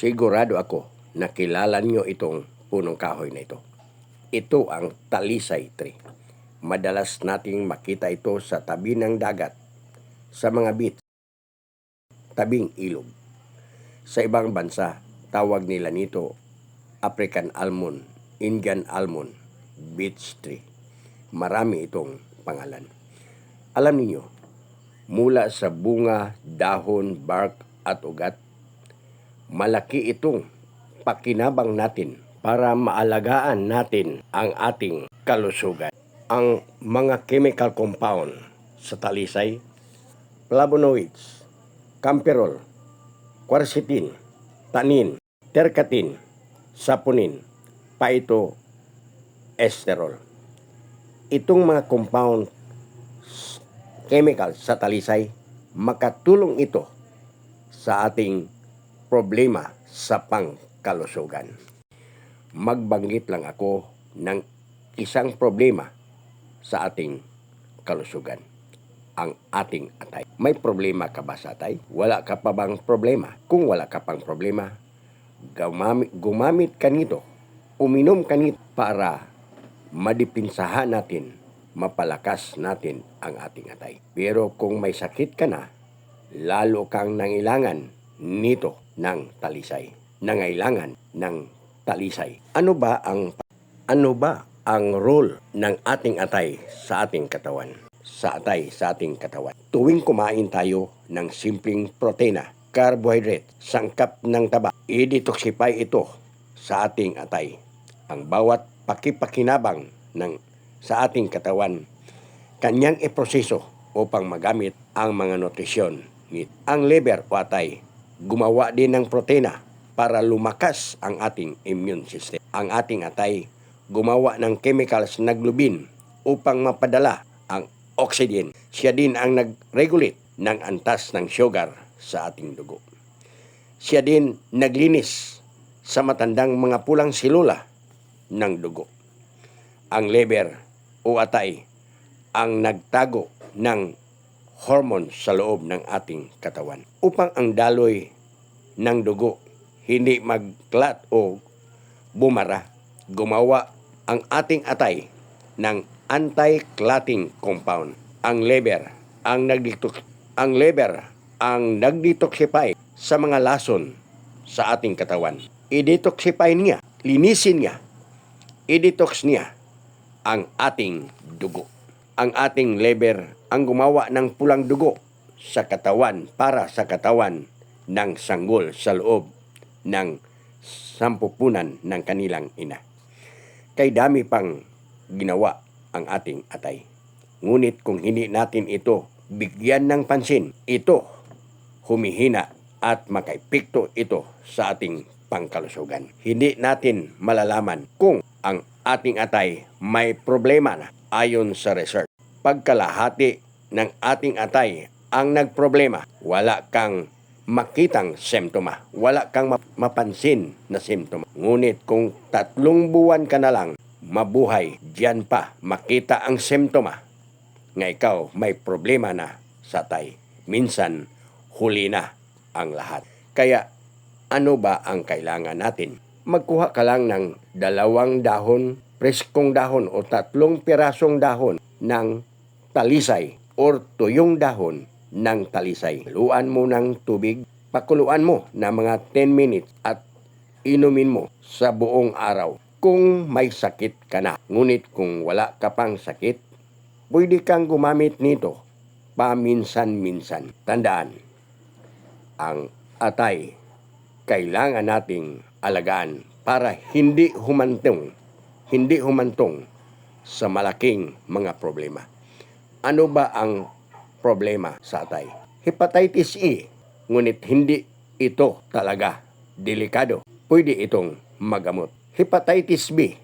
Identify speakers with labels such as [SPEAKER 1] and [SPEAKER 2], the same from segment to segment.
[SPEAKER 1] Sigurado ako na kilala niyo itong punong kahoy na ito. Ito ang talisay tree. Madalas nating makita ito sa tabi ng dagat, sa mga beach, tabing ilog. Sa ibang bansa, tawag nila nito African almond, Indian almond, beech tree. Marami itong pangalan. Alam niyo, mula sa bunga, dahon, bark at ugat, malaki itong pakinabang natin para maalagaan natin ang ating kalusugan. Ang mga chemical compound sa talisay, flavonoids, camphorol, quercetin, tannin, tercatin, saponin, phytoesterol. Itong mga compound chemical sa talisay, makatulong ito sa ating problema sa pangkalusugan. Magbanggit lang ako ng isang problema sa ating kalusugan, ang ating atay. May problema ka ba sa atay? Wala ka pa bang problema? Kung wala ka pang problema, gumamit ka nito, uminom ka nito para madipinsahan natin, mapalakas natin ang ating atay. Pero kung may sakit ka na, lalo kang nangailangan nito ng talisay. Nangailangan ng talisay. Ano ba ang role ng ating atay sa ating katawan? Sa ating katawan. Tuwing kumain tayo ng simpleng proteina, carbohydrate, sangkap ng taba, i-detoxify ito sa ating atay. Ang bawat pakipakinabang sa ating katawan, kanyang iproseso upang magamit ang mga nutrisyon. Ang liver o atay, gumawa din ng proteina para lumakas ang ating immune system. Ang ating atay, gumawa ng chemicals na globin upang mapadala ang oxygen. Siya din ang nag-regulate ng antas ng sugar sa ating dugo. Siya din naglinis sa matandang mga pulang selula ng dugo. Ang liver o atay ang nagtago ng hormone sa loob ng ating katawan upang ang daloy ng dugo hindi mag-clot o bumara. Gumawa ang ating atay ng anti-clotting compound. Ang liver ang nag-detoxify sa mga lason sa ating katawan. I-detoxify niya, linisin niya, i-detox niya ang ating dugo. Ang ating liver ang gumawa ng pulang dugo sa katawan para sa katawan ng sanggol sa loob ng sampupunan ng kanilang ina. Kay dami pang ginawa ang ating atay. Ngunit kung hindi natin ito bigyan ng pansin, ito humihina at makaepekto ito sa ating pangkalusugan. Hindi natin malalaman kung ang ating atay may problema na ayon sa research. Pagkalahati ng ating atay ang nagproblema, wala kang makitang simptoma, wala kang mapansin na simptoma. Ngunit kung 3 buwan ka na lang mabuhay, diyan pa makita ang simptoma nga ikaw may problema na sa atay. Minsan, huli na ang lahat. Kaya, ano ba ang kailangan natin? Magkuha ka lang ng 2 dahon, preskong dahon o 3 pirasong dahon ng talisay or tuyong dahon ng talisay. Haluan mo ng tubig, pakuluan mo na mga 10 minutes at inumin mo sa buong araw kung may sakit ka na. Ngunit kung wala ka pang sakit, pwede kang gumamit nito paminsan-minsan. Tandaan, ang atay kailangan nating alagaan para hindi humantong sa malaking mga problema. Ano ba ang problema sa atay? Hepatitis E, ngunit hindi ito talaga delikado. Pwede itong magamot. Hepatitis B,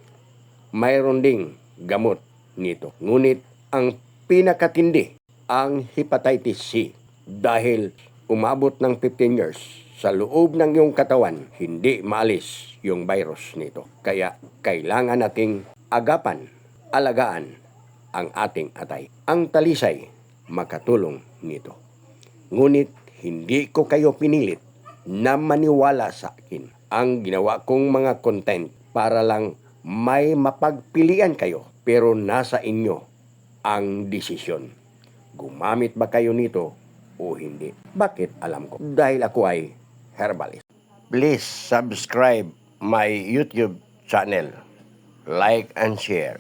[SPEAKER 1] mayroon ding gamot nito. Ngunit ang pinakatindi, ang hepatitis C, dahil umabot ng 15 years sa loob ng iyong katawan, hindi maalis yung virus nito. Kaya kailangan nating alagaan ang ating atay. Ang talisay makatulong nito. Ngunit hindi ko kayo pinilit na maniwala sa akin. Ang ginawa kong mga content para lang may mapagpilian kayo, pero nasa inyo ang desisyon. Gumamit ba kayo nito o hindi? Bakit alam ko? Dahil ako ay herbalist. Please subscribe my YouTube channel. Like and share.